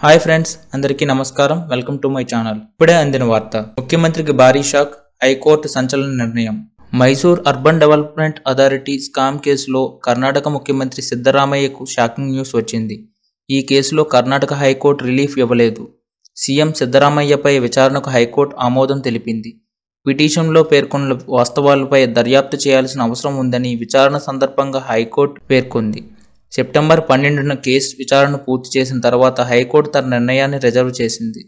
Hi friends, అందరికీ నమస్కారం. Welcome to my channel. ఇప్పుడే అందిన వార్త. ముఖ్యమంత్రికి భారీ షాక్, హైకోర్టు సంచలన నిర్ణయం. Mysore urban development authority scam కేసులో కర్ణాటక ముఖ్యమంత్రి సిద్ధరామయ్యకు షాకింగ్ న్యూస్ వచ్చింది. ఈ కేసులో కర్ణాటక హైకోర్టు రిలీఫ్ ఇవ్వలేదు. సీఎం సిద్ధరామయ్యపై విచారణకు హైకోర్టు ఆమోదం తెలిపింది. పిటిషన్లో పేర్కొన్న వాస్తవాలపై దర్యాప్తు చేయాల్సిన అవసరం ఉందని విచారణ సందర్భంగా హైకోర్టు పేర్కొంది. సెప్టెంబర్ 12న కేసు విచారణ పూర్తి చేసిన తర్వాత హైకోర్టు తన నిర్ణయాన్ని రిజర్వ్ చేసింది.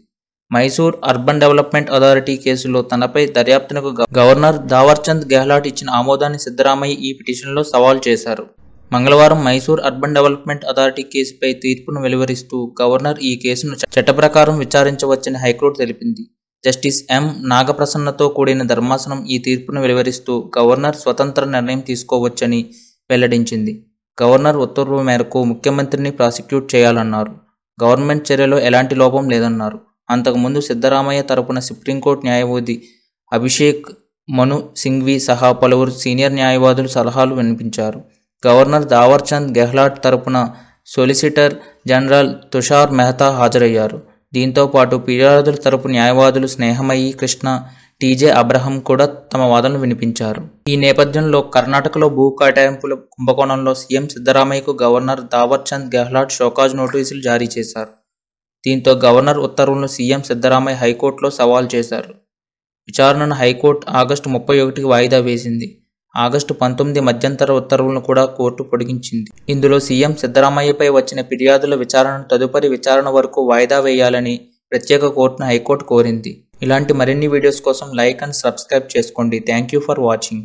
మైసూర్ అర్బన్ డెవలప్మెంట్ అథారిటీ కేసులో తనపై దర్యాప్తునకు గవర్నర్ దావర్చంద్ గెహ్లాట్ ఇచ్చిన ఆమోదాన్ని సిద్ధరామయ్య ఈ పిటిషన్లో సవాల్ చేశారు. మంగళవారం మైసూర్ అర్బన్ డెవలప్మెంట్ అథారిటీ కేసుపై తీర్పును వెలువరిస్తూ గవర్నర్ ఈ కేసును చట్టప్రకారం విచారించవచ్చని హైకోర్టు తెలిపింది. జస్టిస్ ఎం నాగప్రసన్నతో కూడిన ధర్మాసనం ఈ తీర్పును వెలువరిస్తూ గవర్నర్ స్వతంత్ర నిర్ణయం తీసుకోవచ్చని వెల్లడించింది. గవర్నర్ ఉత్తర్వుల మేరకు ముఖ్యమంత్రిని ప్రాసిక్యూట్ చేయాలన్నారు. గవర్నమెంట్ చర్యలో ఎలాంటి లోపం లేదన్నారు. అంతకుముందు సిద్ధరామయ్య తరపున సుప్రీంకోర్టు న్యాయవాది అభిషేక్ మను సింఘ్వి సహా పలువురు సీనియర్ న్యాయవాదులు సలహాలు వినిపించారు. గవర్నర్ దావర్చంద్ గెహ్లాట్ తరపున సొలిసిటర్ జనరల్ తుషార్ మెహతా హాజరయ్యారు. దీంతో పాటు ఫిర్యాదుల తరపు న్యాయవాదులు స్నేహమయి కృష్ణ, టీజే అబ్రహం కూడా తమ వాదనలు వినిపించారు. ఈ నేపథ్యంలో కర్ణాటకలో భూ కేటాయింపుల కుంభకోణంలో సీఎం సిద్ధరామయ్యకు గవర్నర్ దావర్చంద్ గెహ్లాట్ షోకాజ్ నోటీసులు జారీ చేశారు. దీంతో గవర్నర్ ఉత్తర్వులను సీఎం సిద్ధరామయ్య హైకోర్టులో సవాల్ చేశారు. విచారణను హైకోర్టు ఆగస్టు 31కి వాయిదా వేసింది. ఆగస్టు 19 మధ్యంతర ఉత్తర్వులను కూడా కోర్టు పొడిగించింది. ఇందులో సీఎం సిద్ధరామయ్యపై వచ్చిన ఫిర్యాదుల విచారణను తదుపరి విచారణ వరకు వాయిదా వేయాలని ప్రత్యేక కోర్టును హైకోర్టు కోరింది. ఇలాంటి మరిన్ని వీడియోస్ కోసం లైక్ అండ్ సబ్స్క్రైబ్ చేసుకోండి. Thank you for watching.